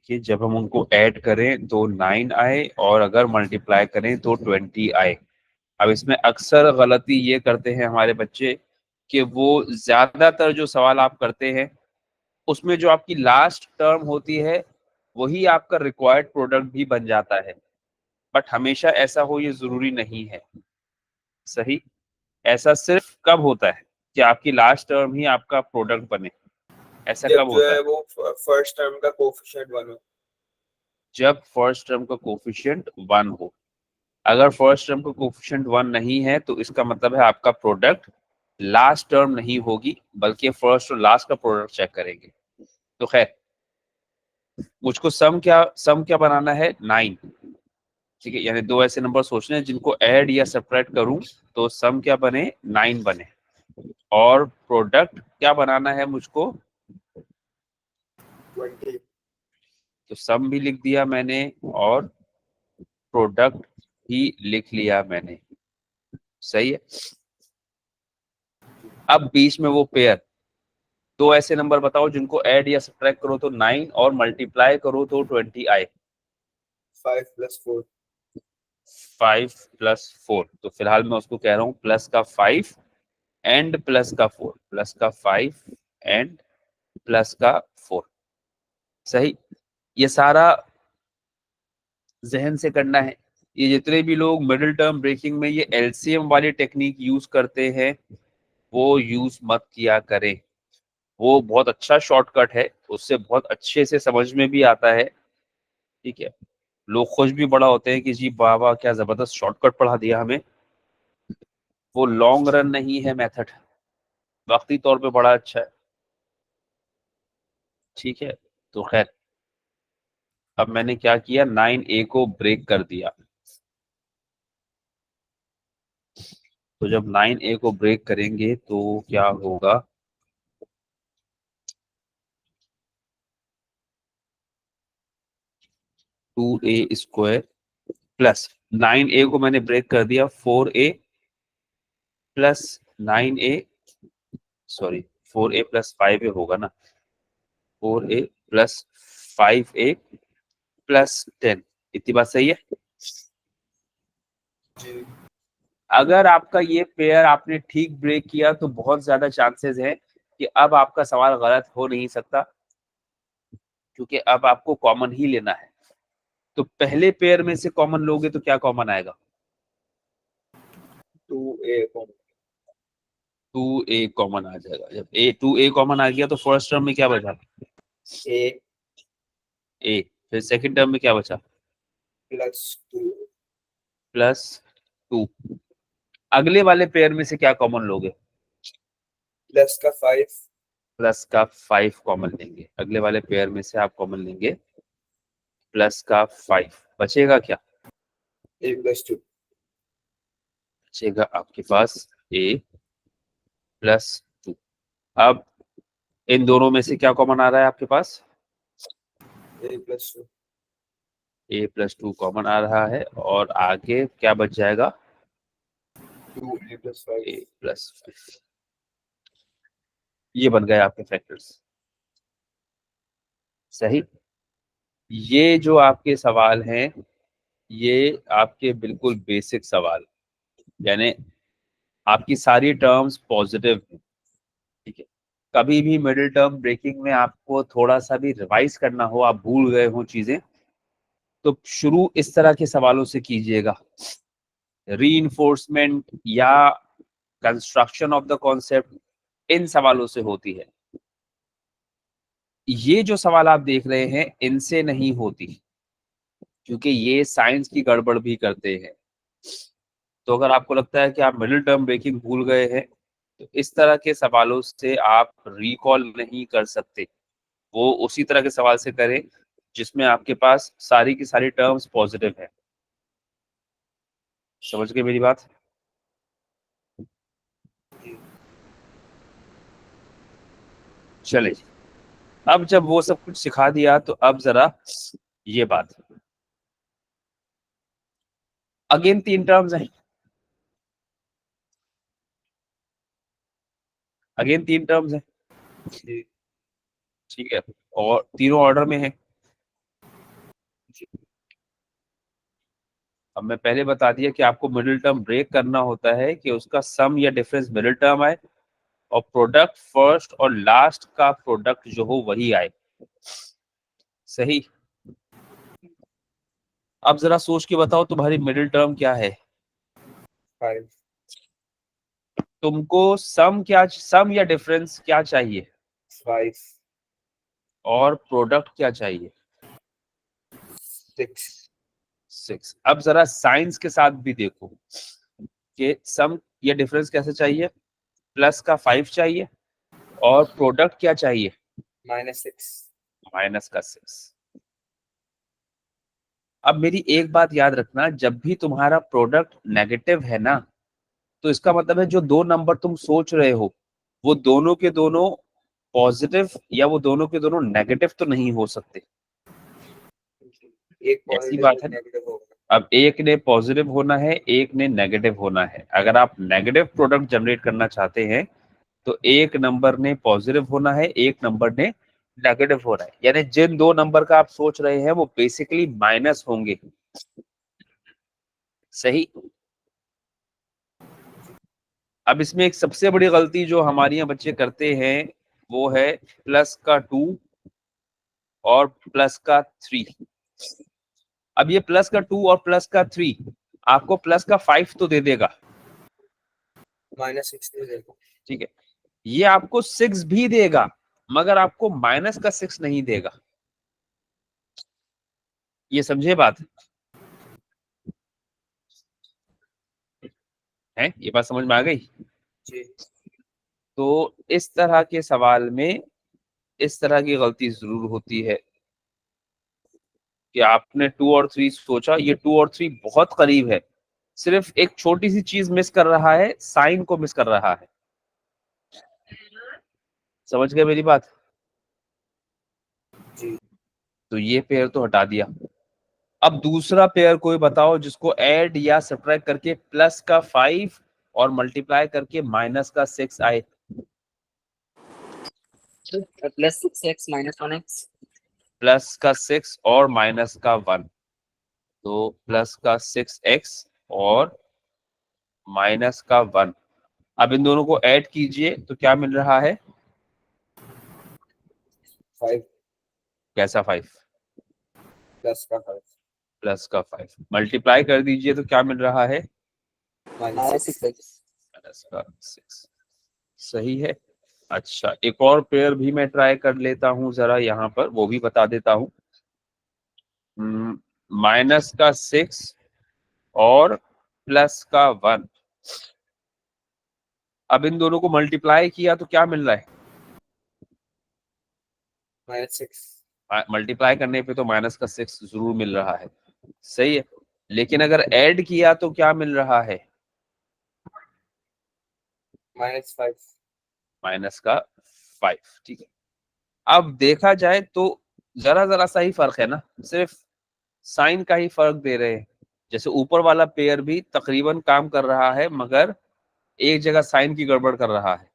देखिए जब हम उनको ऐड करें तो 9 आए और अगर मल्टीप्लाई करें तो 20 आए। अब इसमें अक्सर गलती ये करते हैं हमारे बच्चे कि वो ज्यादातर जो सवाल आप करते हैं उसमें जो आपकी लास्ट टर्म होती है वही आपका रिक्वायर्ड प्रोडक्ट भी बन जाता है। बट हमेशा ऐसा हो ये जरूरी नहीं है। सही। ऐसा सिर्फ कब होता है कि आपकी लास्ट टर्म ही आपका प्रोडक्ट बने। ऐसा जब कब जो होता है है? वो फर्स्ट टर्म का कोफिशिएंट 1 हो। जब फर्स्ट टर्म का कोफिशिएंट 1 हो। अगर फर्स्ट टर्म का कोफिशिएंट 1 नहीं है तो इसका मतलब है आपका प्रोडक्ट लास्ट टर्म नहीं होगी बल्कि फर्स्ट और लास्ट का प्रोडक्ट चेक करेंगे। तो खैर मुझको सम क्या बनाना है? 9। ठीक है, यानी दो ऐसे नंबर सोचने हैं जिनको ऐड या सब्ट्रैक्ट करूं तो सम क्या बने? 9 बने। और प्रोडक्ट क्या बनाना है मुझको? 20। तो सम भी लिख दिया मैंने और प्रोडक्ट भी लिख लिया मैंने। सही है। अब बीच में वो पेयर, दो ऐसे नंबर बताओ जिनको ऐड या सब्ट्रैक्ट करो तो 9 और मल्टीप्लाई करो तो 20 आए। 5 + 4। 5 + 4। तो फिलहाल मैं उसको कह रहा हूँ प्लस का 5 एंड प्लस का 4, प्लस का 5 एंड प्लस का 4। सही। ये सारा जहन से करना है। ये जितने भी लोग मिडिल टर्म ब्रेकिंग में ये एलसीएम वाली टेक्निक यूज करते हैं वो यूज मत किया करें। वो बहुत अच्छा शॉर्टकट है, उससे बहुत अच्छे से समझ में भी आता है। ठीक है। लोग खुश भी बड़ा होते हैं कि जी बाबा क्या जबरदस्त शॉर्टकट पढ़ा दिया हमें। वो लॉन्ग रन नहीं है मेथड, वक्ती तौर पे बड़ा अच्छा है। ठीक है। तो खैर अब मैंने क्या किया, 9A को ब्रेक कर दिया। तो जब 9A को ब्रेक करेंगे तो क्या होगा? 2A² प्लस 9A को मैंने ब्रेक कर दिया 4A plus 9A, sorry 4A plus 5A होगा ना। 4A plus 5A plus 10। इतनी बात सही है। जी। अगर आपका ये पेयर आपने ठीक ब्रेक किया तो बहुत ज्यादा चांसेस है कि अब आपका सवाल गलत हो नहीं सकता, क्योंकि अब आपको कॉमन ही लेना है। तो पहले पेयर में से कॉमन लोगे तो क्या कॉमन आएगा? 2A common. 2A कॉमन आ जाएगा। जब 2A कॉमन आ गया तो फर्स्ट टर्म में क्या बचा? A ए। फिर सेकंड टर्म में क्या बचा? +2। +2। अगले वाले पेयर में से क्या कॉमन लोगे? प्लस का 5। प्लस का 5 कॉमन लेंगे। अगले वाले पेयर में से आप कॉमन लेंगे प्लस का 5। बचेगा क्या? A + 2। बचेगा आपके पास A + 2। अब इन दोनों में से क्या कॉमन आ रहा है आपके पास? A + 2। A + 2 कॉमन आ रहा है और आगे क्या बच जाएगा? 2A + 5। A + 5। ये बन गए आपके फैक्टर्स। सही। ये जो आपके सवाल हैं ये आपके बिल्कुल बेसिक सवाल, यानी आपकी सारी टर्म्स पॉजिटिव हैं। ठीक है। कभी भी मिडिल टर्म ब्रेकिंग में आपको थोड़ा सा भी रिवाइज करना हो, आप भूल गए हो चीजें, तो शुरू इस तरह के सवालों से कीजिएगा। रीइंफोर्समेंट या कंस्ट्रक्शन ऑफ द कॉन्सेप्ट, इन सवालों से होती है। ये जो सवाल आप देख रहे हैं इनसे नहीं होती, क्योंकि ये साइंस की गड़बड़ भी करते हैं। तो अगर आपको लगता है कि आप मिडिल टर्म ब्रेकिंग भूल गए हैं तो इस तरह के सवालों से आप रिकॉल नहीं कर सकते। वो उसी तरह के सवाल से करें जिसमें आपके पास सारी की सारी टर्म्स पॉजिटिव है। समझ गए मेरी बात? जी। चले। अब जब वो सब कुछ सिखा दिया तो अब जरा ये बात, अगेन 3 टर्म्स हैं। अगेन 3 टर्म्स हैं। जी। ठीक है। और तीनों ऑर्डर में है। अब मैं पहले बता दिया कि आपको मिडिल टर्म ब्रेक करना होता है कि उसका सम या डिफरेंस मिडिल टर्म आए और प्रोडक्ट फर्स्ट और लास्ट का प्रोडक्ट जो हो वही आए। सही। अब जरा सोच के बताओ तुम्हारी मिडिल टर्म क्या है। 5 तुमको सम या डिफरेंस क्या चाहिए 5 और प्रोडक्ट क्या चाहिए 6 6। अब जरा साइंस के साथ भी देखो कि सम या डिफरेंस कैसे चाहिए। प्लस का 5 चाहिए और प्रोडक्ट क्या चाहिए -6 माइनस का 6। अब मेरी एक बात याद रखना, जब भी तुम्हारा प्रोडक्ट नेगेटिव है ना, तो इसका मतलब है जो दो नंबर तुम सोच रहे हो वो दोनों के दोनों पॉजिटिव या वो दोनों के दोनों नेगेटिव तो नहीं हो सकते। एक ऐसी पॉजिटिव बात एक है ना। नेगेटिव होगा। अब एक ने पॉजिटिव होना है, एक ने नेगेटिव होना है। अगर आप नेगेटिव प्रोडक्ट जनरेट करना चाहते हैं तो एक नंबर ने पॉजिटिव होना है, एक नंबर ने नेगेटिव होना है। यानी जिन दो नंबर का आप सोच रहे हैं वो बेसिकली माइनस होंगे। सही। अब इसमें एक सबसे बड़ी गलती जो हमारे यहाँ बच्चे करते हैं वो है प्लस का 2 और प्लस का 3। अब ये प्लस का 2 और प्लस का 3 आपको प्लस का 5 तो दे देगा, -6 दे देगा। ठीक है। ये आपको 6 भी देगा मगर आपको माइनस का 6 नहीं देगा। ये समझे बात है, ये बात समझ में आ गई। जी तो इस तरह के सवाल में इस तरह की गलती जरूर होती है कि आपने 2 और 3 सोचा, ये 2 और 3 बहुत करीब है, सिर्फ एक छोटी सी चीज मिस कर रहा है, साइन को मिस कर रहा है। समझ गए मेरी बात। जी तो ये पेयर तो हटा दिया। अब दूसरा पेयर कोई बताओ जिसको ऐड या सब्ट्रैक्ट करके प्लस का 5 और मल्टीप्लाई करके माइनस का 6 आए। +6x -1x प्लस का 6 और माइनस का 1, तो प्लस का 6x और माइनस का 1। अब इन दोनों को ऐड कीजिए तो क्या मिल रहा है 5 कैसा 5 प्लस का 5 प्लस का 5 मल्टीप्लाई कर दीजिए तो क्या मिल रहा है -6 माइनस का 6। सही है। अच्छा एक और पेयर भी मैं ट्राई कर लेता हूं जरा, यहाँ पर वो भी बता देता हूं। माइनस का 6 और प्लस का 1। अब इन दोनों को मल्टीप्लाई किया तो क्या मिल रहा है -6 मल्टीप्लाई करने पे तो माइनस का 6 जरूर मिल रहा है। सही है। लेकिन अगर ऐड किया तो क्या मिल रहा है -5 माइनस का 5। ठीक है। अब देखा जाए तो जरा जरा सा ही फर्क है ना, सिर्फ साइन का ही फर्क दे रहे हैं। जैसे ऊपर वाला पेयर भी तकरीबन काम कर रहा है मगर एक जगह साइन की गड़बड़ कर रहा है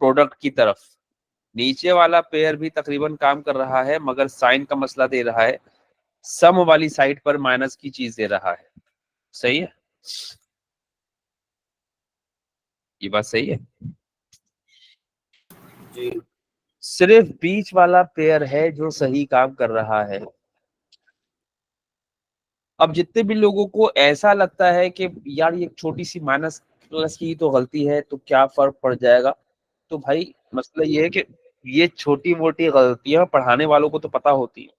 प्रोडक्ट की तरफ। नीचे वाला पेयर भी तकरीबन काम कर रहा है मगर साइन का मसला दे रहा है, सम वाली साइड पर माइनस की चीज दे रहा है। सही है। ये बात सही है। जी सिर्फ बीच वाला पेयर है जो सही काम कर रहा है। अब जितने भी लोगों को ऐसा लगता है कि यार ये छोटी सी माइनस प्लस की तो गलती है तो क्या फर्क पड़ जाएगा, तो भाई मसला ये है कि ये छोटी मोटी गलतियां पढ़ाने वालों को तो पता होती है।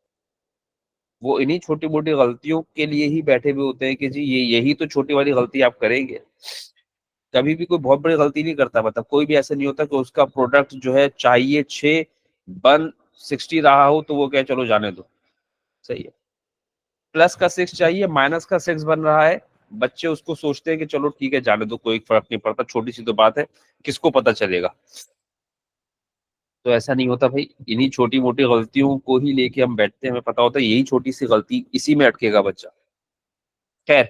वो इन्हीं छोटी मोटी गलतियों के लिए ही बैठे हुए होते हैं कि जी ये यही तो छोटी वाली गलती आप करेंगे। कभी भी कोई बहुत बड़ी गलती नहीं करता, मतलब कोई भी ऐसा नहीं होता कि उसका प्रोडक्ट जो है चाहिए 6 बन 60 रहा हो तो वो क्या चलो जाने दो। सही है। प्लस का 6 चाहिए, माइनस का 6 बन रहा है, बच्चे उसको सोचते हैं कि चलो ठीक है जाने दो, कोई फर्क नहीं पड़ता, छोटी सी तो बात है, किसको पता चलेगा। तो ऐसा नहीं होता भाई, इन्हीं छोटी मोटी गलतियों को ही लेके हम बैठते हैं, हमें पता होता है यही छोटी सी गलती इसी में अटकेगा बच्चा। खैर,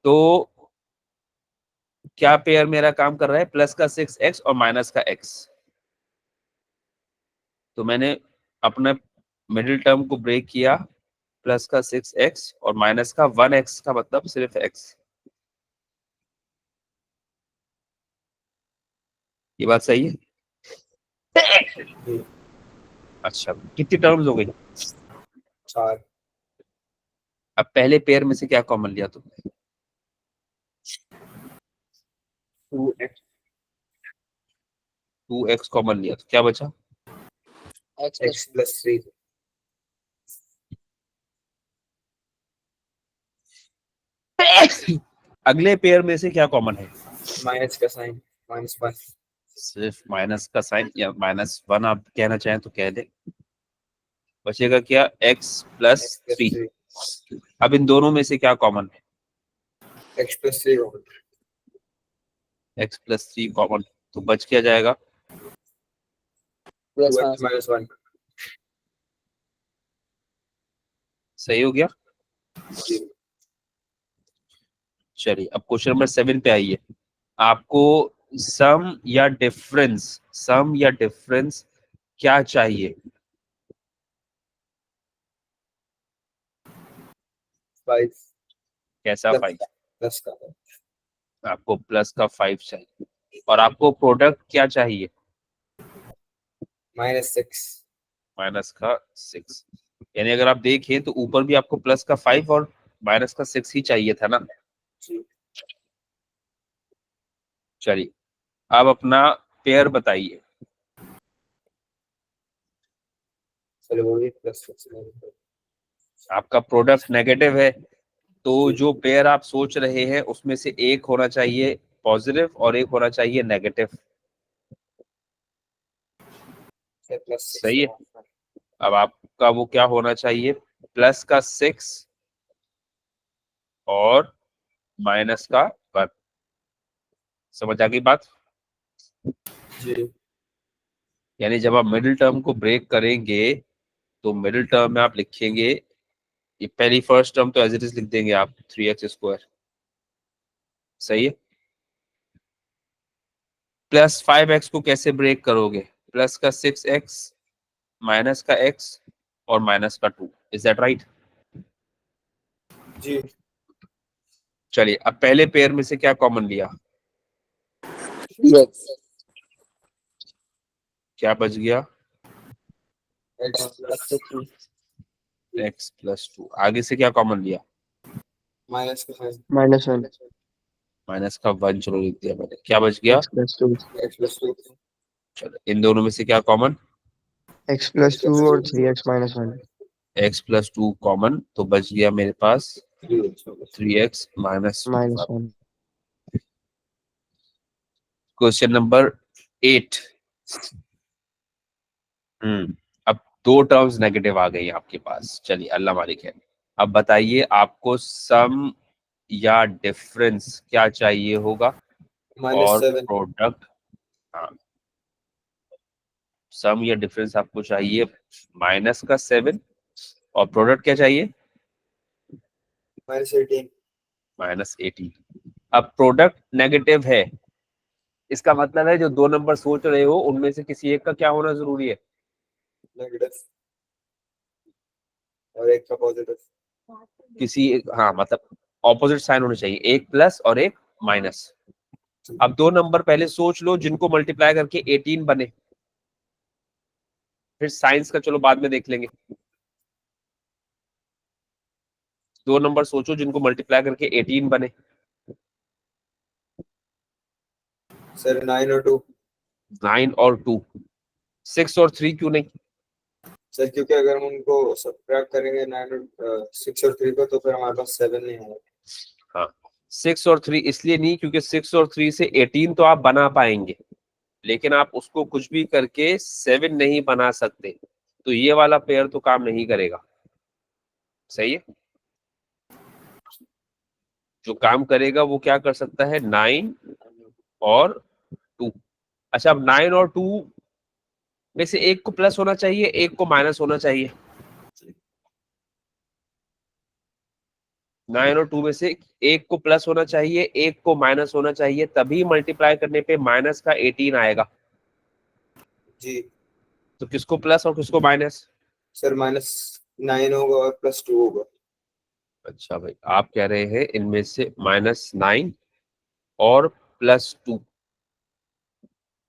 तो क्या पेयर मेरा काम कर रहा है प्लस का 6x और माइनस का x। तो मैंने अपने मिडिल टर्म को ब्रेक किया, प्लस का 6x और माइनस का 1x का मतलब सिर्फ x। ये बात सही है? जी। अच्छा, कितनी टर्म्स हो गई? 4। अब पहले पेयर में से क्या कॉमन लिया तुमने? 2x 2x कॉमन लिया तो क्या बचा? x plus 3 अगले पेयर में से क्या कॉमन है? माइनस का साइन -1। सिर्फ माइनस का साइन या -1 आप कहना चाहें तो कह दे। बचेगा क्या? x plus x plus 3। 3 अब इन दोनों में से क्या कॉमन है? x plus 3 होगा। x प्लस 3 कॉमन, तो बच क्या जाएगा? 2x minus 1। सही हो गया। चलिए अब क्वेश्चन नंबर 7 पे आइए। आपको सम या डिफरेंस क्या चाहिए? 5 कैसा 5? प्लस का आपको प्लस का 5 चाहिए। और आपको प्रोडक्ट क्या चाहिए? -6। माइनस का 6। यानी अगर आप देखें तो ऊपर भी आपको प्लस का 5 और माइनस का 6 ही चाहिए था ना। जी। चलिए अब अपना पेयर बताइए। चलो वो भी +6 आपका प्रोडक्ट नेगेटिव है, तो जी। जो पेयर आप सोच रहे हैं उसमें से एक होना चाहिए पॉजिटिव और एक होना चाहिए नेगेटिव। +6 सही है। अब आपका वो क्या होना चाहिए? प्लस का 6 और माइनस का 1। समझ आ गई बात? जी। यानी जब आप मिडिल टर्म को ब्रेक करेंगे तो मिडिल टर्म में आप लिखेंगे, ये पहली फर्स्ट टर्म तो एज इट इज लिख देंगे आप 3x²। सही है। प्लस 5x को कैसे ब्रेक करोगे? प्लस का 6x माइनस का x और माइनस का 2। Is that right? जी। चलिए अब पहले पेयर में से क्या कॉमन लिया? x क्या बच गया? +2 x प्लस 2। आगे से क्या कॉमन लिया? माइनस का साइन -1 माइनस का 1 चलो लिख दिया मैंने। क्या बच गया? x plus 2 चलो इन दोनों में से क्या कॉमन? x plus 2 और 3x minus 1 x plus 2 common, तो बच गया मेरे पास 3x minus 2। minus 1 question number 8। अब दो टर्म्स नेगेटिव आ गई आपके पास। चलिए अल्लाह मालिक है। अब बताइए आपको सम या डिफरेंस क्या चाहिए होगा? और -7 प्रोडक्ट, हाँ, सम या डिफरेंस आपको चाहिए माइनस का 7 और प्रोडक्ट क्या चाहिए? -18 -18। अब प्रोडक्ट नेगेटिव है, इसका मतलब है जो दो नंबर सोच रहे हो उनमें से किसी एक का क्या होना जरूरी है? नेगेटिव और एक का पॉजिटिव। किसी हाँ मतलब ऑपोजिट साइन होने चाहिए, एक प्लस और एक माइनस। अब दो नंबर पहले सोच लो जिनको मल्टीप्लाई करके 18 बने, फिर साइंस का चलो बाद में देख लेंगे। दो नंबर सोचो जिनको मल्टीप्लाई करके 18 बने। सर 9 और 2 9 और 2। 6 और 3 क्यों नहीं? सर क्योंकि अगर हम उनको सब्ट्रैक्ट करेंगे 9 और 6 और 3 को तो फिर हमारे पास 7 नहीं आएगा। हाँ, 6 और 3 इसलिए नहीं क्योंकि 6 और 3 से 18 तो आप बना पाएंगे, लेकिन आप उसको कुछ भी करके 7 नहीं बना सकते, तो ये वाला पेयर तो काम नहीं करेगा। सही है। जो काम करेगा वो क्या कर सकता है? 9 और 2। अच्छा अब 9 और 2 में से एक को प्लस होना चाहिए, एक को माइनस होना चाहिए। 9 और 2 में से एक को प्लस होना चाहिए, एक को माइनस होना चाहिए, तभी मल्टीप्लाई करने पे माइनस का 18 आएगा। जी। तो किसको प्लस और किसको माइनस? सर माइनस 9 होगा और +2 होगा। अच्छा भाई, आप कह रहे हैं इनमें से -9 और +2,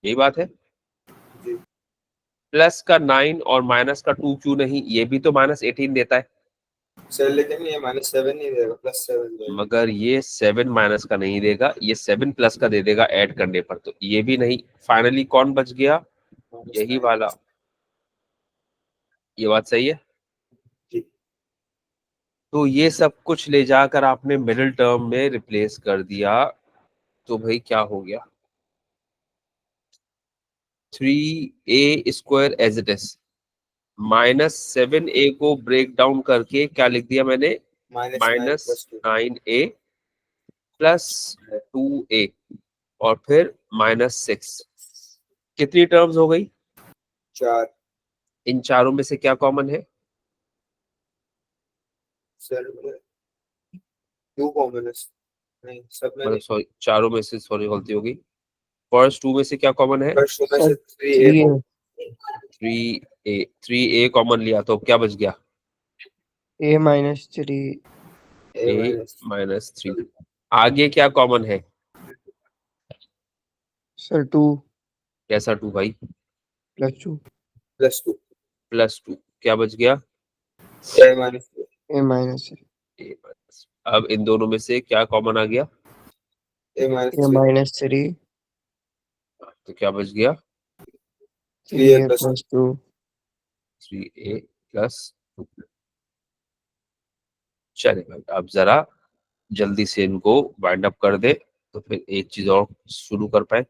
यही बात है। जी प्लस का 9 और माइनस का 2 क्यों नहीं? ये भी तो -18 देता है। सर, लेकिन ये -7 नहीं देगा, +7 देगा। मगर ये 7 माइनस का नहीं देगा, ये 7 प्लस का दे देगा ऐड करने पर, तो ये भी नहीं। फाइनली कौन बच गया? यही -9 वाला। ये बात सही है। जी। तो ये सब कुछ ले जाकर आपने मिडिल टर्म में रिप्लेस कर दिया, तो भाई क्या हो गया? 3a² as it is, -7a को ब्रेक डाउन करके क्या लिख दिया मैंने? -9 +2 -9a +2a और फिर -6। कितनी टर्म्स हो गई? 4। इन चारों में से क्या कॉमन है? सर 2 कॉमन है। नहीं, सब में मतलब नहीं। सॉरी, चारों में से, सॉरी गलती होगी। फर्स्ट 2 में से क्या कॉमन है? फर्स्ट में सर से 3a 3 कॉमन। 3a कॉमन लिया तो क्या बच गया? A minus 3 a a-3। आगे क्या कॉमन है? सर 2 कैसा 2 भाई? +2 +2 +2। क्या बच गया? a -2 A minus a minus। अब इन दोनों में से क्या कॉमन आ गया? a A -3 minus 3 तो क्या बच गया? 3A 3a plus 2 3a + 2। चले भाई, अब जरा जल्दी से इनको वाइंड अप कर दे, तो फिर एक चीज और शुरू कर पाए।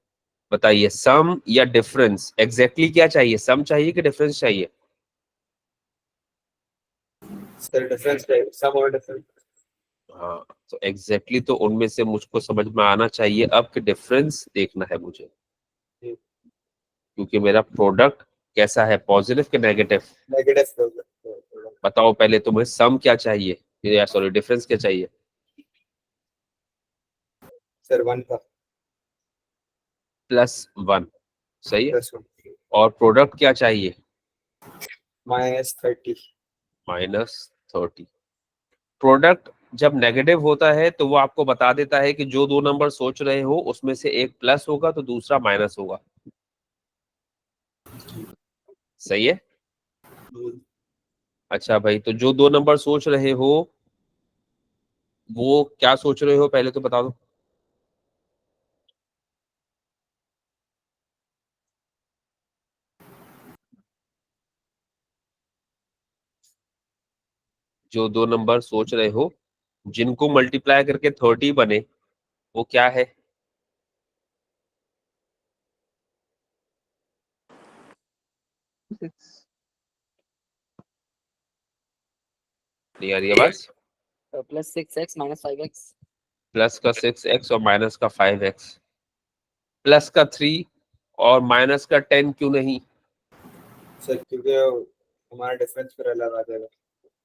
बताइए, सम या डिफरेंस? एग्जैक्टली क्या चाहिए? सम चाहिए कि डिफरेंस चाहिए? सर डिफरेंस है, सम और डिफरेंस। हाँ, तो एग्जैक्टली तो उनमें से मुझको समझ में आना चाहिए, अब कि डिफरेंस देखना है मुझे, क्योंकि मेरा प्रोडक्ट कैसा है, पॉजिटिव कि नेगेटिव? नेगेटिव। बताओ पहले, तुम्हें सम क्या चाहिए या सॉरी डिफरेंस क्या चाहिए? सर 1 था। +1, सही है। +1 और प्रोडक्ट क्या चाहिए? -30। -30। प्रोडक्ट जब नेगेटिव होता है तो वो आपको बता देता है कि जो दो नंबर सोच रहे हो उसमें से एक प्लस होगा तो दूसरा माइनस होगा, सही है। अच्छा भाई, तो जो दो नंबर सोच रहे हो वो क्या सोच रहे हो, पहले तो बता दो। जो दो नंबर सोच रहे हो जिनको मल्टीप्लाई करके 30 बने, वो क्या है? नहीं आ रही आवाज? +6x - 5x। प्लस का 6x और माइनस का 5x, प्लस का 3 और माइनस का 10 क्यों नहीं? सर क्योंकि हमारा डिफरेंस फिर अलग आ जाएगा।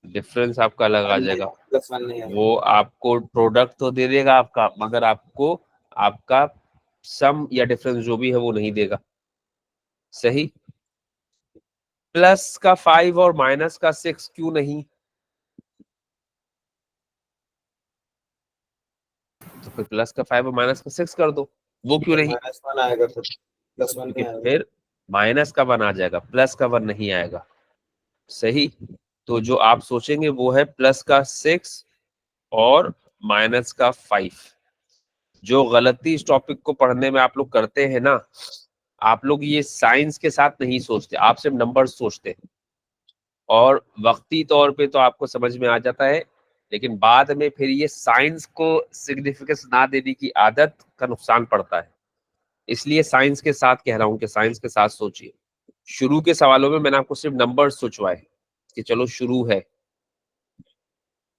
डिफरेंस आपका अलग आ जाएगा। +1 नहीं आएगा। वो आपको प्रोडक्ट तो दे देगा आपका, मगर आपको आपका सम या डिफरेंस जो भी है वो नहीं देगा, सही। प्लस का 5 और माइनस का 6 क्यों नहीं? तो फिर प्लस का 5 और माइनस का 6 कर दो, वो क्यों नहीं? -1 आएगा, फिर +1 क्योंकि नहीं आएगा। फिर माइनस का 1 आ जाएगा, प्लस का 1 नहीं आएगा, सही। तो जो आप सोचेंगे वो है प्लस का 6 और माइनस का 5। जो गलती इस टॉपिक को पढ़ने में आप लोग करते हैं ना, आप लोग ये साइंस के साथ नहीं सोचते, आप सिर्फ नंबर सोचते हैं, और वक्ती तौर पे तो आपको समझ में आ जाता है, लेकिन बाद में फिर ये साइंस को सिग्निफिकेंस ना देने की आदत का नुकसान पड़ता है। इसलिए साइंस के साथ कह रहा हूं कि साइंस के साथ सोचिए। शुरू के सवालों में मैंने आपको सिर्फ नंबर सोचवाए कि चलो शुरू है,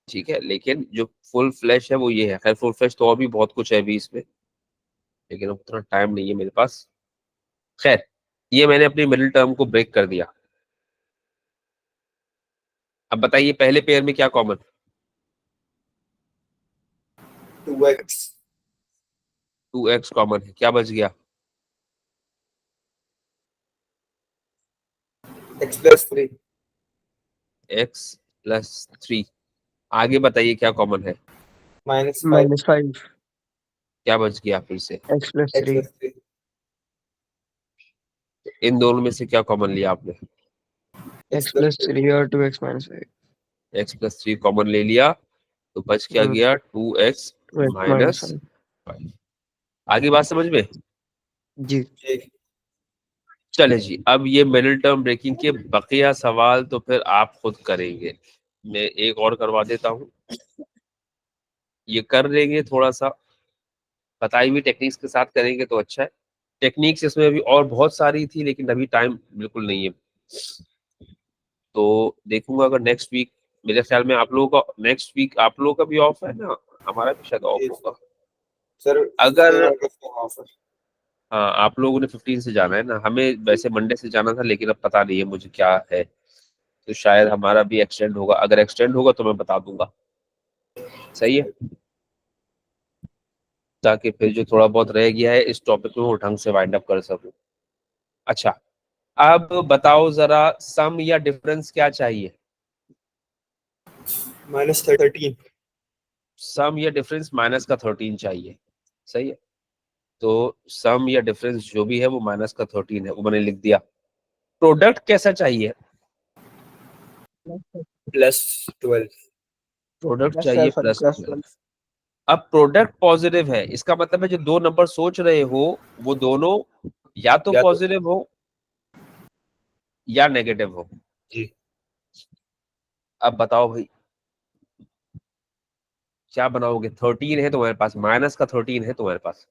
ठीक है, लेकिन जो फुल फ्लैश है वो ये है। खैर, फुल फ्लैश तो और भी बहुत कुछ है अभी इसमें, लेकिन अब उतना टाइम नहीं है मेरे पास। खैर, ये मैंने अपनी मिडिल टर्म को ब्रेक कर दिया। अब बताइए, पहले पेयर में क्या कॉमन? 2x 2x कॉमन है, क्या बच गया? x + 3 x +3। आगे बताइए क्या कॉमन है, -5 -5 क्या बच गया फिर से? x plus x 3 plus 3 इन दोनों में से क्या कॉमन लिया आपने? x plus 3 और 2x minus 5 x+3 कॉमन ले लिया तो बच क्या गया 2x 2x minus माइनस 5 5। आगे बात समझ में? जी। ठीक। चले जी, अब ये मिडिल टर्म ब्रेकिंग के बकिया सवाल तो फिर आप खुद करेंगे, मैं एक और करवा देता हूँ, ये कर लेंगे, थोड़ा सा बताई हुई टेक्निक्स के साथ करेंगे तो अच्छा है। टेक्निक्स इसमें अभी और बहुत सारी थी लेकिन अभी टाइम बिल्कुल नहीं है, तो देखूंगा अगर नेक्स्ट वीक, मेरे ख्याल में आप लोगों का नेक्स्ट वीक आप लोगों का भी ऑफ है ना, हमारा भी शायद ऑफ जी होगा। सर, अगर 15 अगस्त को ऑफ है। हाँ, आप लोगों ने 15 से जाना है ना, हमें वैसे मंडे से जाना था लेकिन अब पता नहीं है मुझे क्या है, तो शायद हमारा भी एक्सटेंड होगा, अगर एक्सटेंड होगा तो मैं बता दूंगा। सही है, ताकि फिर जो थोड़ा बहुत रह गया है इस टॉपिक में वो ढंग से वाइंड अप कर सकूं। अच्छा, अब बताओ जरा सम या डिफरेंस क्या चाहिए? -13 सम या डिफरेंस -13 चाहिए। सही है, तो सम या डिफरेंस जो भी है वो -13 है, वो मैंने लिख दिया। प्रोडक्ट कैसा चाहिए? +12 प्रोडक्ट चाहिए +12। अब प्रोडक्ट पॉजिटिव है, इसका मतलब है जो दो नंबर सोच रहे हो वो दोनों या तो पॉजिटिव हो या नेगेटिव हो। जी। अब बताओ भाई क्या बनाओगे? 13 है तुम्हारे पास, -13 है तुम्हारे पास,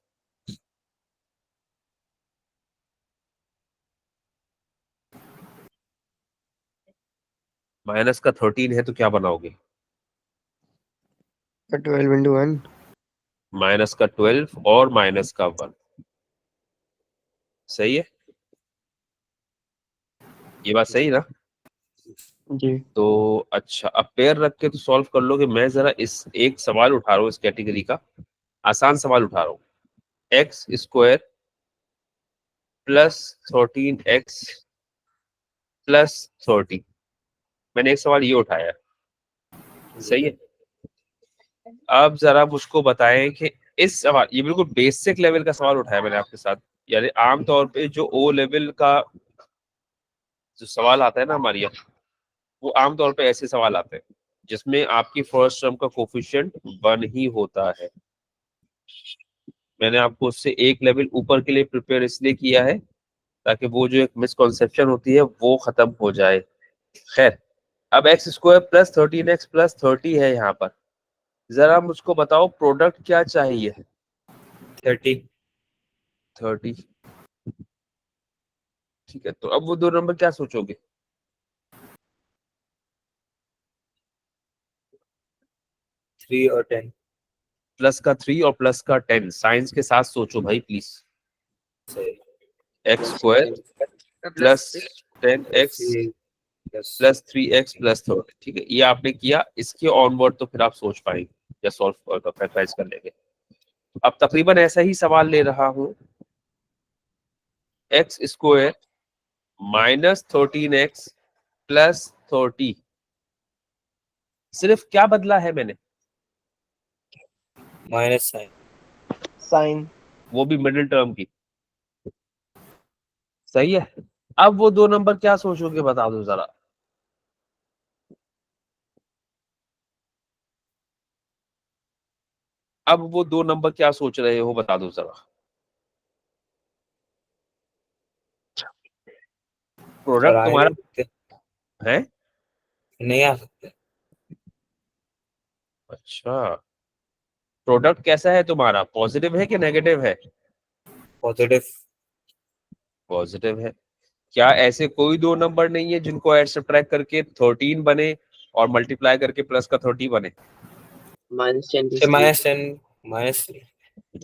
-13 है तो क्या बनाओगे? 12 into 1 -12 और -1। सही है, ये बात सही ना? जी। तो अच्छा, अब पेयर रख के तो सॉल्व कर लोगे। मैं जरा इस एक सवाल उठा रहा हूँ इस कैटेगरी का, आसान सवाल उठा रहा हूँ। x² +13x +30, मैंने एक सवाल ये उठाया है। सही है, अब जरा मुझको बताएं कि इस सवाल, ये बिल्कुल बेसिक लेवल का सवाल उठाया मैंने आपके साथ, यानी आमतौर पे जो ओ लेवल का जो सवाल आता है ना हमारे यहाँ, वो आमतौर पे ऐसे सवाल आते हैं जिसमें आपकी फर्स्ट टर्म का कोफिशिएंट 1 ही होता है। मैंने आपको उससे एक लेवल ऊपर के लिए प्रिपेयर इसलिए किया है ताकि वो जो एक मिसकॉन्सेप्शन होती है वो खत्म हो जाए। खैर, अब x² +13x +30 है यहाँ पर, जरा मुझको बताओ प्रोडक्ट क्या चाहिए? 30 30, ठीक है, तो अब वो दो नंबर क्या सोचोगे? 3 और 10 प्लस का 3 और प्लस का 10, साइंस के साथ सोचो भाई प्लीज। सही। x² +10x +3x +30, ठीक है, ये आपने किया, इसके ऑनवर्ड तो फिर आप सोच पाएंगे या सॉल्व फैक्टराइज कर लेंगे। अब तकरीबन ऐसा ही सवाल ले रहा हूं, x² -13x +30, सिर्फ क्या बदला है मैंने? Minus sign. साइन। वो भी मिडिल टर्म की। सही है, अब वो दो नंबर क्या सोचोगे बता दो जरा। अब वो दो नंबर क्या सोच रहे हो बता दो जरा। सर प्रोडक्ट आ नहीं तुम्हारा सकते, है? नहीं आ सकते। अच्छा, प्रोडक्ट कैसा है तुम्हारा, पॉजिटिव है कि नेगेटिव है? पॉजिटिव। पॉजिटिव है। क्या ऐसे कोई दो नंबर नहीं है जिनको ऐड सब्ट्रैक्ट करके 13 बने और मल्टीप्लाई करके प्लस का 30 बने? -10 to सर 3. -10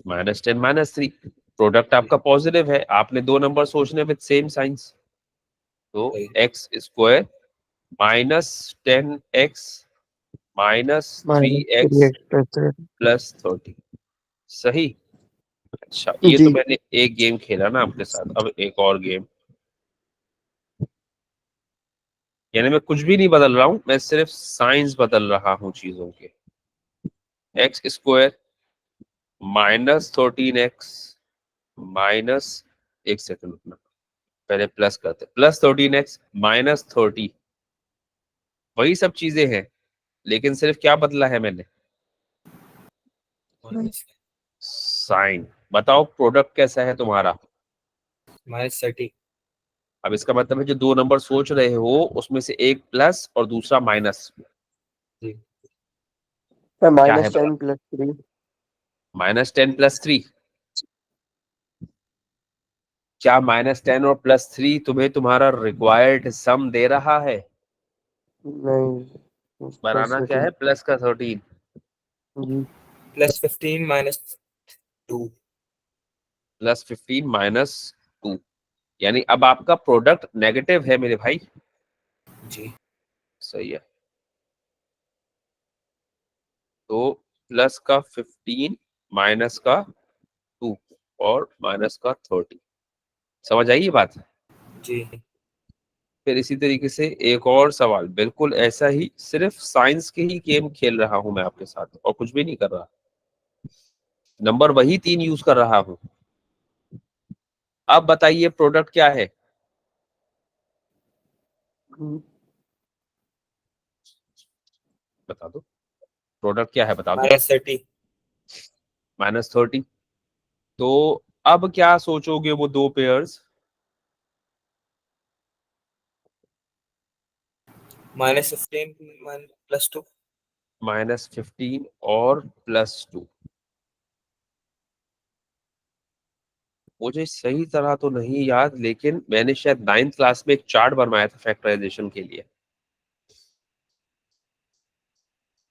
-3 -10 -3, प्रोडक्ट आपका पॉजिटिव है, आपने दो नंबर सोचने विद सेम साइंस, तो x² -10x -3x -3x +30 +30। सही। अच्छा, ये तो जी। मैंने एक गेम खेला ना आपके साथ, अब एक और गेम। यानी मैं कुछ भी नहीं बदल रहा हूं, मैं सिर्फ साइंस बदल रहा हूं चीजों के। एक्स स्क्वायर -13x माइनस, एक सेकंड रुकना, पहले प्लस करते, +13x -30, वही सब चीजें हैं, लेकिन सिर्फ क्या बदला है मैंने, साइन। बताओ प्रोडक्ट कैसा है तुम्हारा। -30। अब इसका मतलब है जो दो नंबर सोच रहे हो उसमें से एक प्लस और दूसरा माइनस, जी। सर क्या है -10 + 3। -10 + 3। क्या -10 और +3 तुम्हें तुम्हारा रिक्वायर्ड सम दे रहा है। नहीं, बनाना क्या है, प्लस का 13 जी। +15 - 2। +15 - 2, यानी अब आपका प्रोडक्ट नेगेटिव है मेरे भाई। जी। सही है, तो प्लस का 15 माइनस का 2 और माइनस का 30, समझ आई ये बात। जी। फिर इसी तरीके से एक और सवाल बिल्कुल ऐसा ही, सिर्फ साइंस के ही गेम खेल रहा हूं मैं आपके साथ और कुछ भी नहीं कर रहा, नंबर वही 3 यूज कर रहा हूं। अब बताइए प्रोडक्ट क्या है, बता दो प्रोडक्ट क्या है, बता दो। -30। -30, तो अब क्या सोचोगे वो दो पेयर्स, -15 +2। -15 और +2। मुझे सही तरह तो नहीं याद, लेकिन मैंने शायद 9th क्लास में एक चार्ट बनवाया था फैक्टराइजेशन के लिए।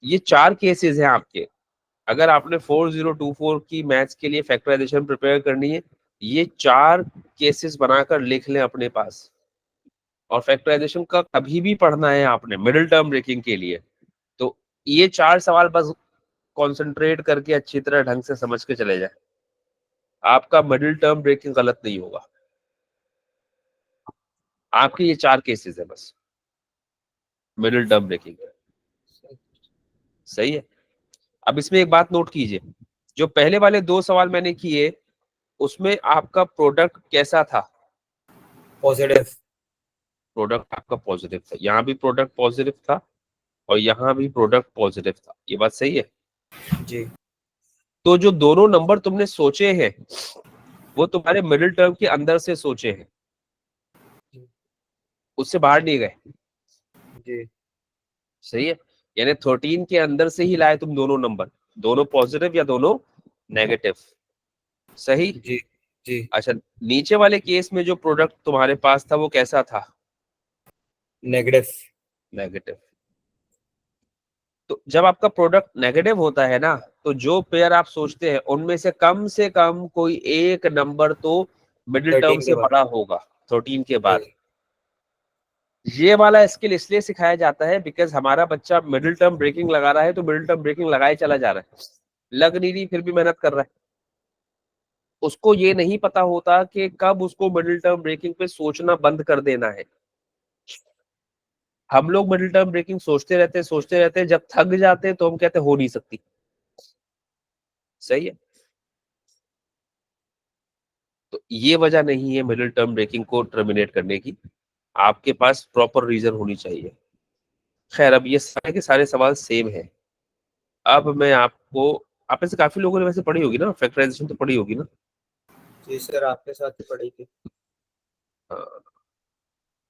ये 4 केसेस हैं आपके, अगर आपने 4024 की मैथ्स के लिए फैक्टराइजेशन प्रिपेयर करनी है, ये 4 केसेस बनाकर लिख लें अपने पास। और फैक्टराइजेशन का कभी भी पढ़ना है आपने मिडिल टर्म ब्रेकिंग के लिए, तो ये 4 सवाल बस कंसंट्रेट करके अच्छी तरह ढंग से समझ के चले जाए, आपका मिडिल टर्म ब्रेकिंग गलत नहीं होगा। आपके ये 4 केसेस है बस मिडिल टर्म ब्रेकिंग। सही है। अब इसमें एक बात नोट कीजिए, जो पहले वाले 2 सवाल मैंने किए उसमें आपका प्रोडक्ट कैसा था, पॉजिटिव। प्रोडक्ट आपका पॉजिटिव था, यहाँ भी प्रोडक्ट पॉजिटिव था और यहाँ भी प्रोडक्ट पॉजिटिव था, ये बात सही है। जी। तो जो दोनों नंबर तुमने सोचे हैं वो तुम्हारे मिडिल टर्म के अंदर से सोचे हैं, उससे बाहर नहीं गए। जी। सही है, यानी 13 के अंदर से ही लाए तुम दोनों नंबर, दोनों पॉजिटिव या दोनों नेगेटिव। सही। जी। जी। अच्छा, नीचे वाले केस में जो प्रोडक्ट तुम्हारे पास था वो कैसा था, नेगेटिव। नेगेटिव। तो जब आपका प्रोडक्ट नेगेटिव होता है ना, तो जो पेयर आप सोचते हैं उनमें से कम कोई एक नंबर तो मिडिल टर्म 13 के से बाद। बड़ा होगा 13 के बाद। जी। ये वाला स्किल इसलिए सिखाया जाता है बिकॉज हमारा बच्चा मिडिल टर्म ब्रेकिंग लगा रहा है, तो मिडिल टर्म ब्रेकिंग लगाए चला जा रहा है, लग नहीं रही फिर भी मेहनत कर रहा है, उसको ये नहीं पता होता कि कब उसको मिडिल टर्म ब्रेकिंग पे सोचना बंद कर देना है। हम लोग मिडिल टर्म ब्रेकिंग सोचते रहते हैं, जब थक जाते हैं तो हम कहते हैं हो नहीं सकती। सही है, तो ये वजह नहीं है मिडिल टर्म ब्रेकिंग को टर्मिनेट करने की, आपके पास प्रॉपर रीजन होनी चाहिए। खैर, अब ये सारे के सारे सवाल सेम है। अब मैं आपको, आप में से काफी लोगों ने वैसे पढ़ी होगी ना फैक्टराइजेशन, तो पढ़ी होगी ना। जी सर, आपके साथ ही पढ़ी थी। हाँ,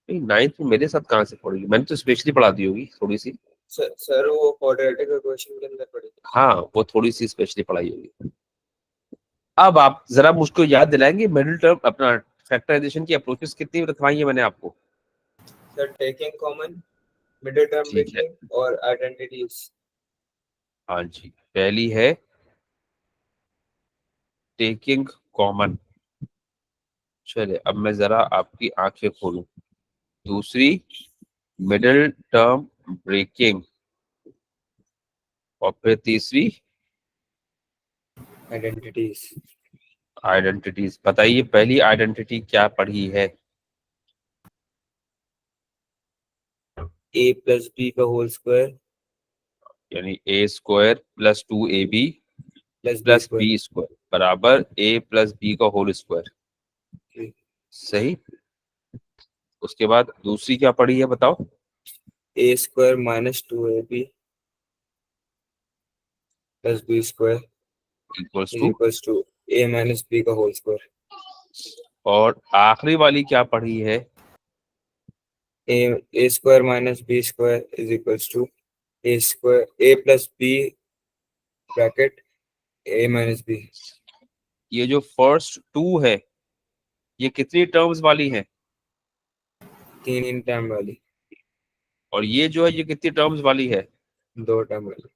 नहीं 9th में मेरे साथ कहाँ से पढ़ी, मैंने तो स्पेशली पढ़ा दी होगी थोड़ी सी। सर वो क्वाड्रेटिक इक्वेशन के अंदर पढ़ी थी। हाँ, वो थोड़ी सी स्पेशली पढ़ाई होगी। अब आप जरा मुझको याद दिलाएंगे मिडिल टर्म अपना फैक्टराइजेशन की अप्रोचेस कितनी रखवाई है मैंने आपको। Sir taking common, middle term ठीक है, ब्रेकिंग और आइडेंटिटीज। हाँ जी, पहली है टेकिंग कॉमन, चलिए अब मैं जरा आपकी आंखें खोलूं। दूसरी मिडिल टर्म ब्रेकिंग, और फिर तीसरी आइडेंटिटीज। आइडेंटिटीज। बताइए पहली आइडेंटिटी क्या पढ़ी है। a प्लस b का होल स्क्वायर यानी A square plus 2ab plus b plus square. B square बराबर ए प्लस बी का होल स्क्वायर। ठीक। सही। उसके बाद दूसरी क्या पड़ी है बताओ? a square minus 2ab plus b square equals is to, equals to a minus b का होल स्क्वायर। और आखिरी वाली क्या पड़ी है? a square minus b square is equals to a square a plus b bracket a minus b। ये जो first to है ये कितनी टर्म्स वाली है? 3 टर्म वाली। और ये जो है ये कितनी टर्म्स वाली है? 2 टर्म वाली।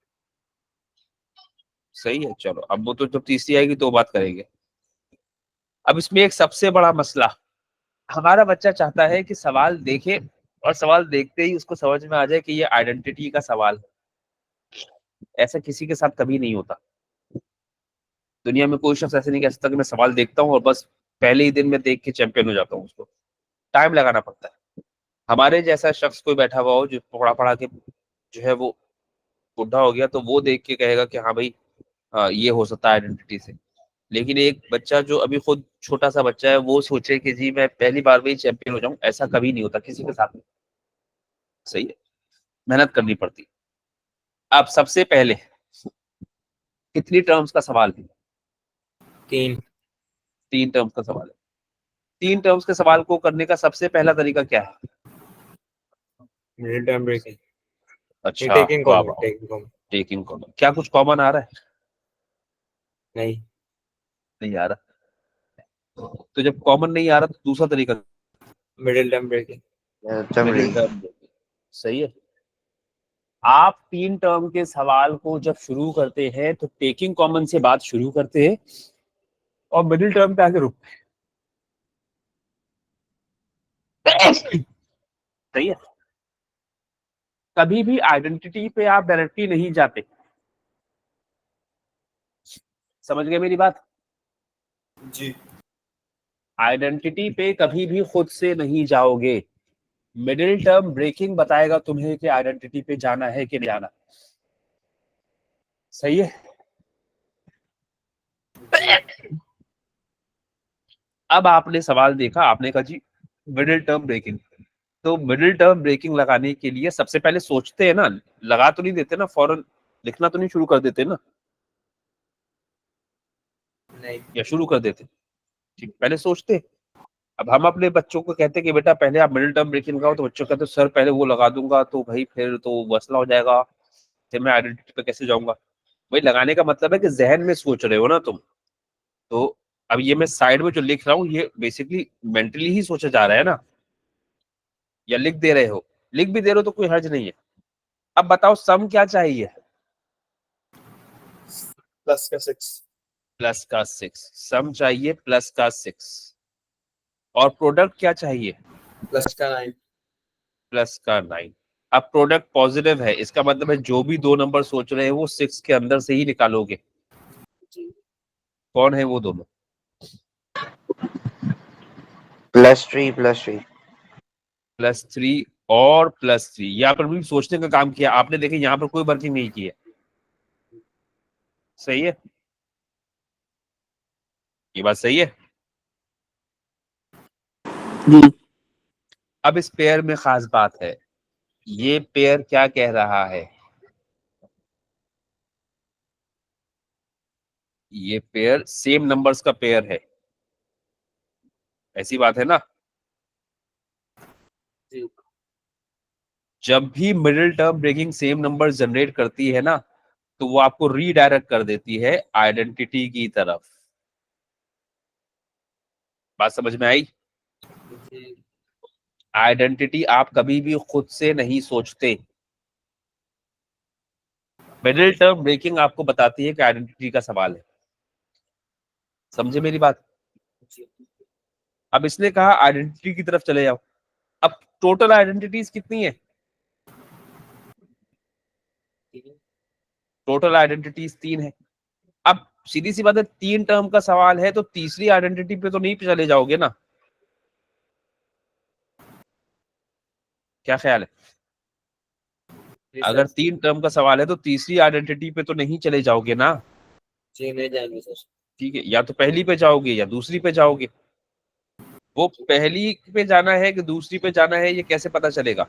सही है। चलो अब वो तो जब तीसरी आएगी तो बात करेंगे। अब इसमें एक सबसे बड़ा मसला, हमारा बच्चा चाहता है कि सवाल देखे और सवाल देखते ही उसको समझ में आ जाए कि ये आइडेंटिटी का सवाल है। ऐसा किसी के साथ कभी नहीं होता। दुनिया में कोई शख्स ऐसे नहीं कह सकता कि मैं सवाल देखता हूँ और बस पहले ही दिन में देख के चैंपियन हो जाता हूँ। उसको टाइम लगाना पड़ता है। हमारे जैसा शख्स कोई बैठा हुआ हो जो पढ़ा पढ़ा के जो है वो बुढ़ा हो गया तो वो देख के कहेगा कि हाँ भाई ये हो सकता है आइडेंटिटी से। लेकिन एक बच्चा जो अभी खुद छोटा सा बच्चा है वो सोचे कि जी मैं पहली बार में ही चैंपियन हो जाऊं, ऐसा कभी नहीं होता किसी के साथ में। सही है। मेहनत करनी पड़ती। अब सबसे पहले कितनी टर्म्स का सवाल है? 3। 3 टर्म्स का सवाल है। 3 टर्म्स के सवाल को करने का सबसे पहला तरीका क्या है? Middle term breaking. अच्छा, टेकिंग वाह कॉमन। वाह। Taking common. Taking common. क्या कुछ कॉमन आ रहा है? नहीं। नहीं आ रहा। तो जब कॉमन नहीं आ रहा तो दूसरा तरीका middle term breaking. Middle term. सही है। आप 3 टर्म के सवाल को जब शुरू करते हैं तो टेकिंग कॉमन से बात शुरू करते हैं और मिडिल टर्म पे आके रुकते हैं। सही है। कभी भी आइडेंटिटी पे आप डायरेक्टली नहीं जाते। समझ गए मेरी बात? जी। आइडेंटिटी पे कभी भी खुद से नहीं जाओगे। मिडिल टर्म ब्रेकिंग बताएगा तुम्हें कि आइडेंटिटी पे जाना है कि नहीं जाना। सही है। अब आपने सवाल देखा, आपने कहा जी मिडिल टर्म ब्रेकिंग। तो मिडिल टर्म ब्रेकिंग लगाने के लिए सबसे पहले सोचते हैं ना, लगा तो नहीं देते ना, फौरन लिखना तो नहीं शुरू कर देते ना, नहीं। या शुरू कर देते? ठीक, पहले सोचते। अब हम अपने बच्चों को कहते हैं कि बेटा पहले आप मिडिल टर्म ब्रेकिंग लगाओ, तो बच्चों कहते सर पहले वो लगा दूंगा तो भाई फिर तो मसला हो जाएगा, फिर मैं आइडेंटिटी पे कैसे जाऊंगा। भाई लगाने का मतलब है कि जहन में सोच रहे हो ना तुम। तो अब ये मैं साइड में जो लिख रहा हूँ ये बेसिकली मेंटली ही सोचा जा रहा है ना, या लिख दे रहे हो? लिख भी दे रहे हो तो कोई हर्ज नहीं है। अब बताओ सम क्या चाहिए? प्लस का 6। प्लस का 6 सम चाहिए, प्लस का 6। और प्रोडक्ट क्या चाहिए? प्लस का 9। प्लस का 9। अब प्रोडक्ट पॉजिटिव है, इसका मतलब है जो भी 2 नंबर सोच रहे हैं वो 6 के अंदर से ही निकालोगे। कौन है वो दोनों? +3 +3 +3 और +3। यहाँ पर भी सोचने का काम किया आपने। देखे यहाँ पर कोई वर्किंग नहीं की है। सही है। ये बात सही है। जी। अब इस पेयर में खास बात है, ये पेयर क्या कह रहा है? ये पेयर सेम नंबर्स का पेयर है। ऐसी बात है ना? जी। जब भी middle term breaking same number generate करती है ना तो वो आपको रीडायरेक्ट कर देती है आइडेंटिटी की तरफ। बात समझ में आई? जी। आइडेंटिटी आप कभी भी खुद से नहीं सोचते। मिडिल टर्म ब्रेकिंग आपको बताती है कि आइडेंटिटी का सवाल है। समझे मेरी बात? जी। अब इसने कहा आइडेंटिटी की तरफ चले जाओ। अब टोटल आइडेंटिटीज कितनी है? टोटल आइडेंटिटीज 3 है। अब सीधी सी बात है, 3 टर्म का सवाल है तो तीसरी आइडेंटिटी पे तो नहीं चले जाओगे ना। क्या ख्याल है? जी अगर सर, 3 टर्म का सवाल है तो तीसरी आइडेंटिटी पे तो नहीं चले जाओगे ना। जी नहीं जाएंगे सर। ठीक है, या तो पहली पे जाओगे या दूसरी पे जाओगे। वो पहली पे जाना है कि दूसरी पे जाना है, ये कैसे पता चलेगा?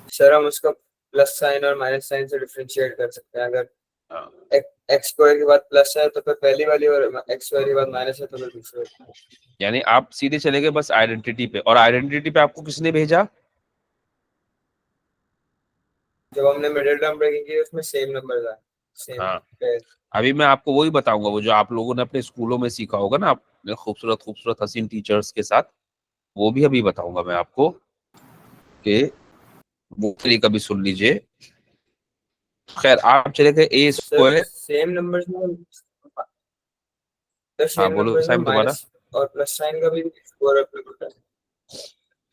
सर हम उसका प्लस साइन और माइनस साइन से डिफरेंशिएट कर सकते हैं। अगर हाँ, एक्स स्क्वायर के बाद प्लस है तो फिर पहली वाली, और एक्स स्क्वायर के बाद माइनस है तो फिर दूसरी वाली। यानी आप सीधे चले गए बस आइडेंटिटी पे, और आइडेंटिटी पे आपको किसने भेजा? जब हमने मिडिल टर्म ब्रेकिंग की उसमें सेम नंबर आए, सेम हाँ, पेयर। अभी मैं आपको वही बताऊंगा, वो जो आप लोगों ने अपने स्कूलों में सीखा होगा ना, अपने खूबसूरत खूबसूरत हसीन टीचर्स के साथ, वो भी अभी बताऊंगा मैं आपको, कि वो भी कभी सुन लीजिए। खैर, आप चले गए ए सर स्क्वायर। सेम नंबर्स में, सर हाँ सेम बोलो नंबर्स में साइम दोबारा। माइनस और प्लस साइन का भी स्क्वायर एप्लीकेबल होता है।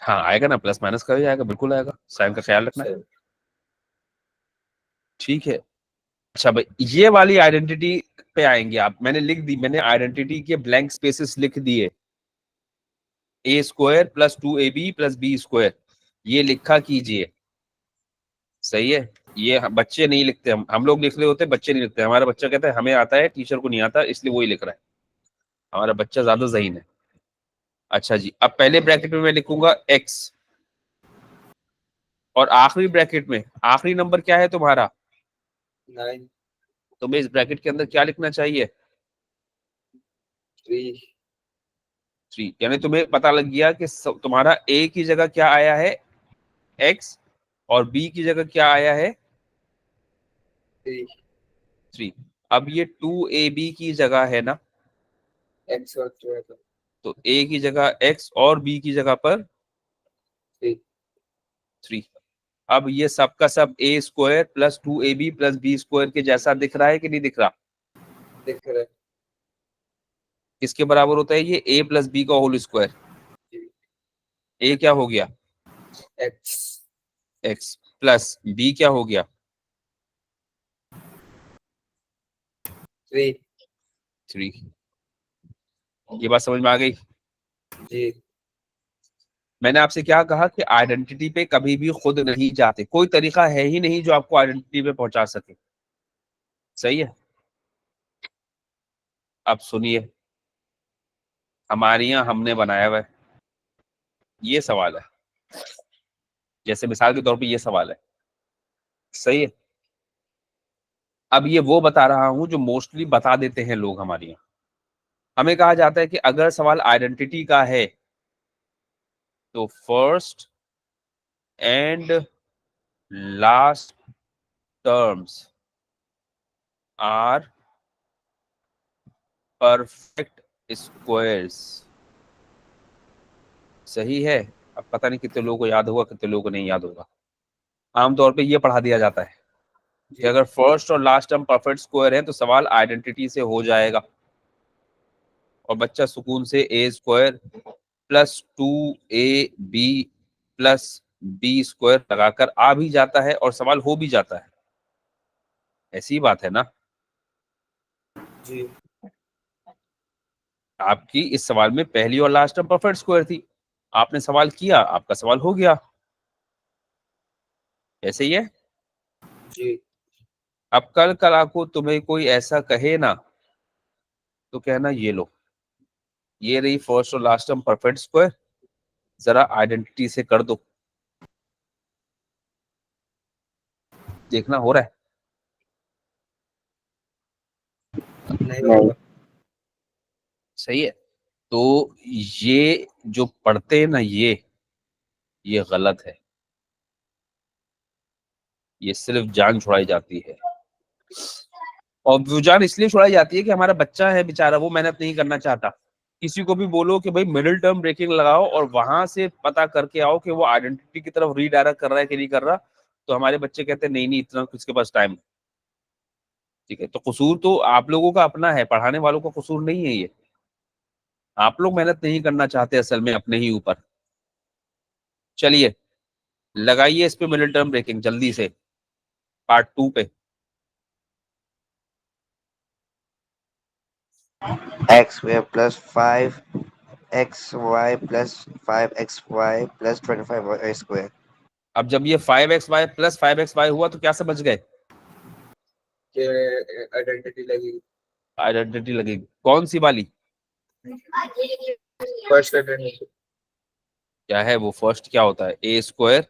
हाँ आएगा ना, प्लस माइनस का भी आएगा, बिल्कुल आएगा, साइन का ख्याल रखना है। सर ठीक है। अच्छा भाई, ये वाली आइडेंटिटी पे आएंगे आप, मैंने लिख दी, मैंने आइडेंटिटी के ब्लैंक स्पेसेस लिख दिए। A square plus 2ab plus B square, ये लिखा कीजिए। सही है। ये बच्चे नहीं लिखते, हम लोग लिख रहे होते हैं, बच्चे नहीं लिखते। हमारा बच्चा कहता है हमें आता है, टीचर को नहीं आता, इसलिए वही लिख रहा है। हमारा बच्चा ज्यादा ज़हीन है। अच्छा जी, अब पहले ब्रैकेट में मैं लिखूंगा x, और आखिरी ब्रैकेट में आखिरी नंबर क्या है तुम्हारा? 9 तुम्हें इस ब्रैकेट के अंदर क्या लिखना चाहिए? 3। 3। यानी तुम्हें पता लग गया कि तुम्हारा a की जगह क्या आया है, x, और b की जगह क्या आया है, 3 3। अब ये 2ab की जगह है ना, एक्स और 2 है तो तो a की जगह x और b की जगह पर 3 3। अब ये सब का सब A square plus 2ab plus B square के जैसा दिख रहा है कि नहीं दिख रहा? दिख रहा है। किसके बराबर होता है ये? a प्लस बी का होल स्क्वायर। जी a क्या हो गया? एक्स x, प्लस b क्या हो गया? 3। 3। ये बात समझ में आ गई? जी मैंने आपसे क्या कहा कि आइडेंटिटी पे कभी भी खुद नहीं जाते, कोई तरीका है ही नहीं जो आपको आइडेंटिटी पे पहुंचा सके। सही है। अब सुनिए, हमारे यहाँ हमने बनाया हुआ है, ये सवाल है, जैसे मिसाल के तौर पे ये सवाल है। सही है। अब ये वो बता रहा हूं जो मोस्टली बता देते हैं लोग हमारे यहाँ। हमें कहा जाता है कि अगर सवाल आइडेंटिटी का है तो first and last terms are perfect squares. सही है। अब पता नहीं कितने लोगों को याद होगा, कितने लोगों को नहीं याद होगा। आमतौर पे ये पढ़ा दिया जाता है कि जी अगर फर्स्ट और लास्ट टर्म परफेक्ट स्क्वायर है तो सवाल आइडेंटिटी से हो जाएगा, और बच्चा सुकून से A square plus 2ab plus B square लगाकर आ भी जाता है और सवाल हो भी जाता है। ऐसी बात है ना? जी आपकी इस सवाल में पहली और लास्ट टर्म परफेक्ट स्क्वायर थी, आपने सवाल किया, आपका सवाल हो गया। ऐसे ही है। जी अब कल कला को तुम्हें कोई ऐसा कहे ना, तो कहना ये लो, ये रही फर्स्ट और लास्ट टर्म परफेक्ट स्क्वायर, जरा आइडेंटिटी से कर दो। देखना हो रहा है? नहीं होगा। सही है। तो ये जो पढ़ते हैं ना, ये गलत है। ये सिर्फ जान छुड़ाई जाती है, और वो जान इसलिए छुड़ाई जाती है कि हमारा बच्चा है बेचारा, वो मेहनत नहीं करना चाहता। किसी को भी बोलो कि भाई मिडिल टर्म ब्रेकिंग लगाओ और वहां से पता करके आओ कि वो आइडेंटिटी की तरफ रीडायरेक्ट कर रहा है कि नहीं कर रहा, तो हमारे बच्चे कहते हैं नहीं नहीं, इतना किसके पास टाइम। ठीक है, तो कसूर तो आप लोगों का अपना है, पढ़ाने वालों का कसूर नहीं है ये। आप लोग मेहनत नहीं करना चाहते असल में अपने ही ऊपर। चलिए, लगाइए इस पे मिडिल टर्म ब्रेकिंग जल्दी से, पार्ट 2 पे। X square plus 5 XY plus 5XY plus 25Y square. अब जब ये 5xy प्लस 5xy हुआ तो क्या समझ गए? कि आइडेंटिटी लगेगी, आइडेंटिटी लगेगी। कौन सी वाली? First identity. क्या है वो? फर्स्ट क्या होता है? A square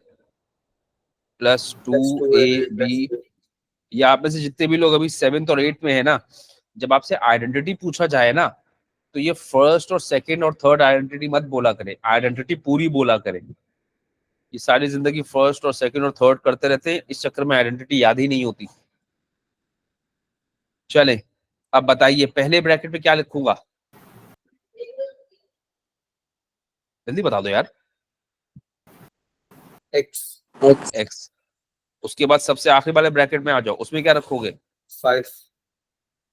plus two plus two A A B. या आप में से जितने भी लोग अभी 7th और 8th में है ना, जब आपसे आइडेंटिटी पूछा जाए ना, तो ये फर्स्ट और सेकंड और थर्ड आइडेंटिटी मत बोला करें, आइडेंटिटी पूरी बोला करें। ये सारी जिंदगी फर्स्ट और सेकंड और थर्ड करते रहते हैं, इस चक्कर में आइडेंटिटी याद ही नहीं होती। चले, अब बताइए पहले ब्रैकेट में क्या लिखूंगा? जल्दी बता दो यार। X x. उसके बाद सबसे आखिरी वाले ब्रैकेट में आ जाओ, उसमें क्या रखोगे? 5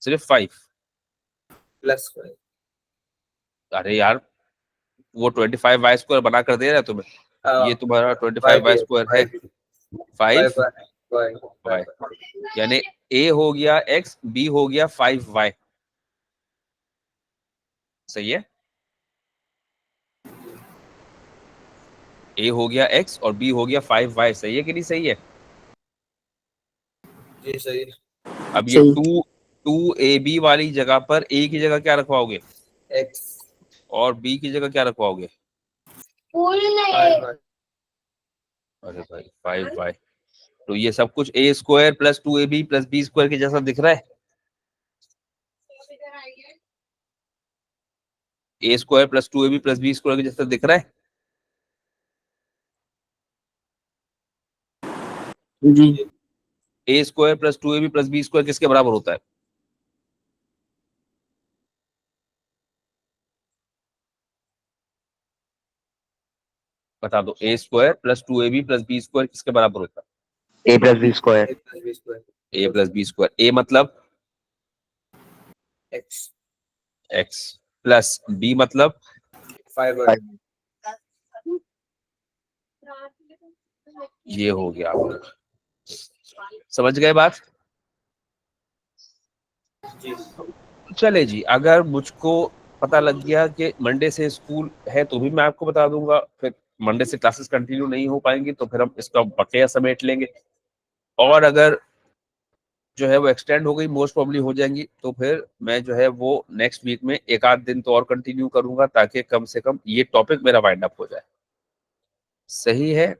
सिर्फ 5? प्लस 5। अरे यार, वो 25y स्क्वायर बना कर दे रहा है तुम्हें। ये तुम्हारा 25y स्क्वायर है। 5 y, यानी a हो गया x, b हो गया 5y। सही है? a हो गया x और b हो गया 5y। सही है कि नहीं सही है? जी सही है। अब ये 2ab वाली जगह पर a की जगह क्या रखवाओगे? एक्स और b की जगह क्या रखवाओगे? 5y। अरे भाई 5y। तो ये सब कुछ a square plus 2ab plus b square के जैसा दिख रहा है। a square plus 2ab plus b square के जैसा दिख रहा है। जी a square plus 2ab plus b square किसके बराबर होता है? बता दो, a square plus 2ab plus b square किसके बराबर होता A plus B square. a plus b square. है? a plus b square. a मतलब x x प्लस b मतलब 5y। ये हो गया आपका। समझ गए बात? जी चले जी, अगर मुझको पता लग गया कि मंडे से स्कूल है तो भी मैं आपको बता दूंगा, फिर मंडे से क्लासेस कंटिन्यू नहीं हो पाएंगी तो फिर हम इसका बकाया समेट लेंगे। और अगर जो है वो एक्सटेंड हो गई, मोस्ट प्रॉब्ली हो जाएंगी, तो फिर मैं जो है वो नेक्स्ट वीक में एक आध दिन तो और कंटिन्यू करूंगा, ताकि कम से कम ये टॉपिक मेरा वाइंड अप हो जाए। सही है?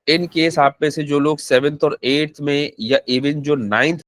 इन केस आप में से जो लोग 7th और 8th में या इवन जो 9th